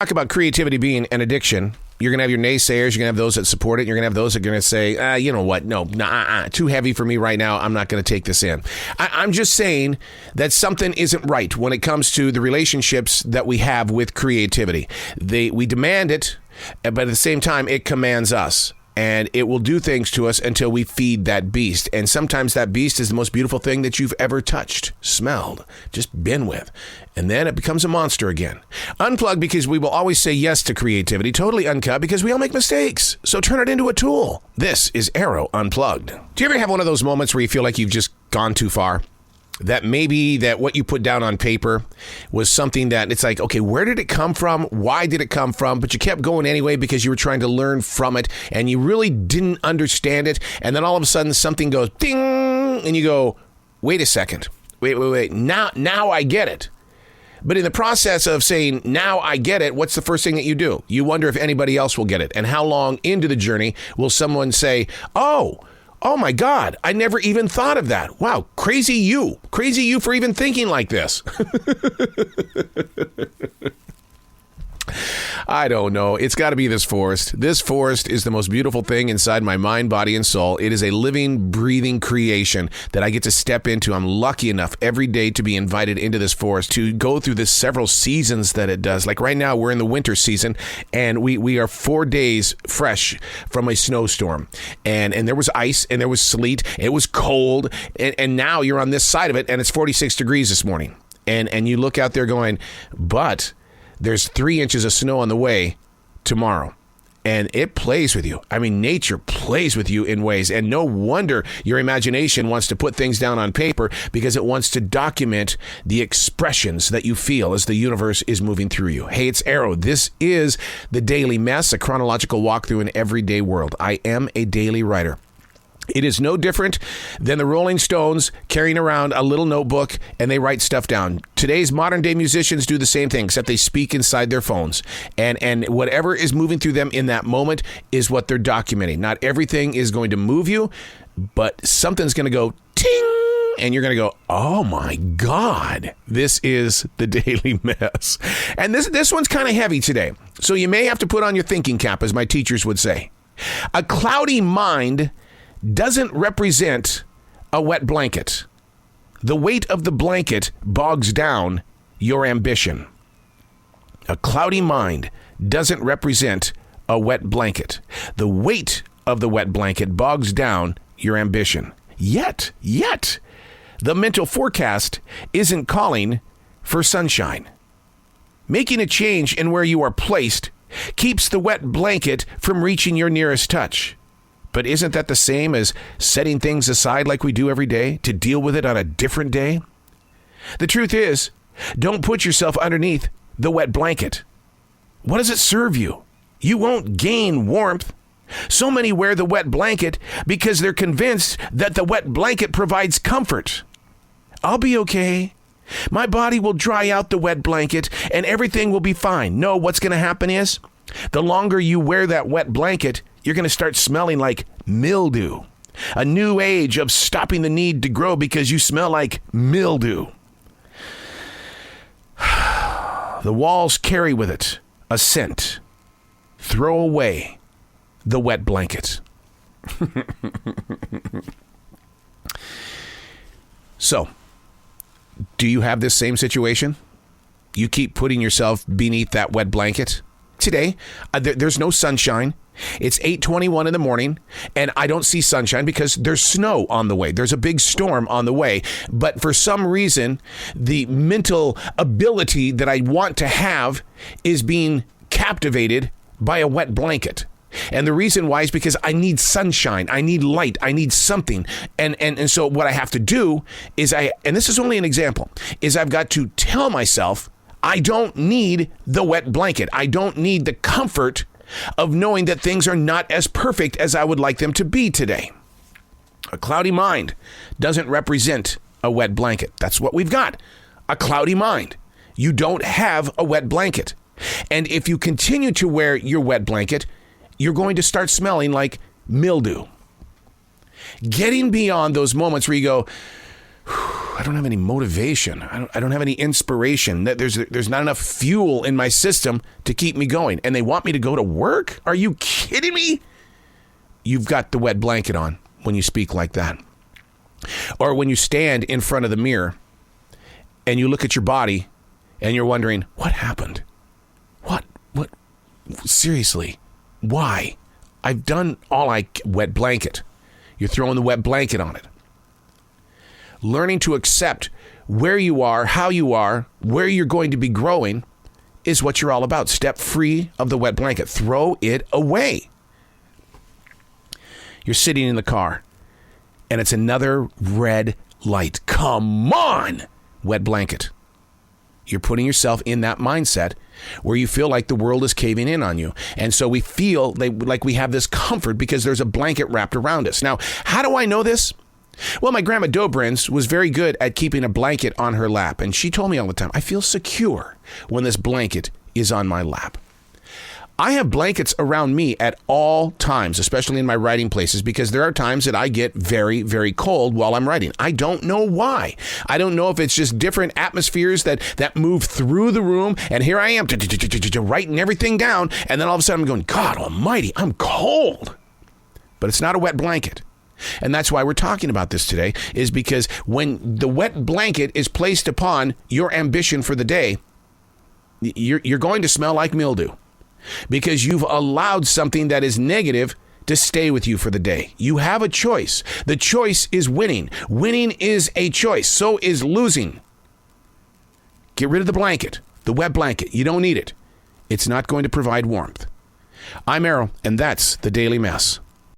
Talk about creativity being an addiction. You're going to have your naysayers. You're going to have those that support it. You're going to have those that are going to say, you know what? No, too heavy for me right now. I'm not going to take this in. I'm just saying that something isn't right when it comes to the relationships that we have with creativity. We demand it, but at the same time, it commands us. And it will do things to us until we feed that beast. And sometimes that beast is the most beautiful thing that you've ever touched, smelled, just been with. And then it becomes a monster again. Unplugged, because we will always say yes to creativity. Totally uncut, because we all make mistakes. So turn it into a tool. This is Arroe Unplugged. Do you ever have one of those moments where you feel like you've just gone too far? That maybe that what you put down on paper was something that it's like, okay, where did it come from? Why did it come from? But you kept going anyway because you were trying to learn from it and you really didn't understand it. And then all of a sudden something goes ding and you go, wait a second. Wait. Now I get it. But in the process of saying, now I get it, what's the first thing that you do? You wonder if anybody else will get it. And how long into the journey will someone say, Oh my God, I never even thought of that. Wow, crazy you for even thinking like this. I don't know. It's got to be this forest. This forest is the most beautiful thing inside my mind, body, and soul. It is a living, breathing creation that I get to step into. I'm lucky enough every day to be invited into this forest, to go through the several seasons that it does. Like right now, we're in the winter season, and we are 4 days fresh from a snowstorm. And there was ice, and there was sleet. It was cold, and now you're on this side of it, and it's 46 degrees this morning. And you look out there going, but there's 3 inches of snow on the way tomorrow. And it plays with you. I mean, nature plays with you in ways. And no wonder your imagination wants to put things down on paper, because it wants to document the expressions that you feel as the universe is moving through you. Hey, it's Arroe. This is The Daily Mess, a chronological walk through an everyday world. I am a daily writer. It is no different than the Rolling Stones carrying around a little notebook and they write stuff down. Today's modern day musicians do the same thing, except they speak inside their phones. And whatever is moving through them in that moment is what they're documenting. Not everything is going to move you, but something's going to go ting, and you're going to go, oh my God, this is The Daily Mess. And this one's kind of heavy today. So you may have to put on your thinking cap, as my teachers would say. A cloudy mind doesn't represent a wet blanket. The weight of the blanket bogs down your ambition. A cloudy mind doesn't represent a wet blanket. The weight of the wet blanket bogs down your ambition. Yet, the mental forecast isn't calling for sunshine. Making a change in where you are placed keeps the wet blanket from reaching your nearest touch. But isn't that the same as setting things aside like we do every day to deal with it on a different day? The truth is, don't put yourself underneath the wet blanket. What does it serve you? You won't gain warmth. So many wear the wet blanket because they're convinced that the wet blanket provides comfort. I'll be okay. My body will dry out the wet blanket and everything will be fine. No, what's going to happen is, the longer you wear that wet blanket, you're going to start smelling like mildew. A new age of stopping the need to grow because you smell like mildew. The walls carry with it a scent. Throw away the wet blanket. So, do you have this same situation? You keep putting yourself beneath that wet blanket? Today, there's no sunshine. It's 8:21 in the morning, and I don't see sunshine because there's snow on the way. There's a big storm on the way. But for some reason, the mental ability that I want to have is being captivated by a wet blanket. And the reason why is because I need sunshine. I need light. I need something. And so what I have to do is and this is only an example, is I've got to tell myself, I don't need the wet blanket. I don't need the comfort of knowing that things are not as perfect as I would like them to be today. A cloudy mind doesn't represent a wet blanket. That's what we've got. A cloudy mind. You don't have a wet blanket. And if you continue to wear your wet blanket, you're going to start smelling like mildew. Getting beyond those moments where you go, I don't have any motivation. I don't have any inspiration. There's not enough fuel in my system to keep me going. And they want me to go to work? Are you kidding me? You've got the wet blanket on when you speak like that. Or when you stand in front of the mirror and you look at your body and you're wondering, what happened? What? Seriously, why? I've done all wet blanket. You're throwing the wet blanket on it. Learning to accept where you are, how you are, where you're going to be growing is what you're all about. Step free of the wet blanket. Throw it away. You're sitting in the car and it's another red light. Come on, wet blanket. You're putting yourself in that mindset where you feel like the world is caving in on you. And so we feel like we have this comfort because there's a blanket wrapped around us. Now, how do I know this? Well, my grandma Dobrins was very good at keeping a blanket on her lap. And she told me all the time, I feel secure when this blanket is on my lap. I have blankets around me at all times, especially in my writing places, because there are times that I get very, very cold while I'm writing. I don't know why. I don't know if it's just different atmospheres that move through the room. And here I am writing everything down. And then all of a sudden I'm going, God almighty, I'm cold. But it's not a wet blanket. And that's why we're talking about this today, is because when the wet blanket is placed upon your ambition for the day, you're going to smell like mildew because you've allowed something that is negative to stay with you for the day. You have a choice. The choice is winning. Winning is a choice. So is losing. Get rid of the blanket, the wet blanket. You don't need it. It's not going to provide warmth. I'm Arroe, and that's the Daily Mess.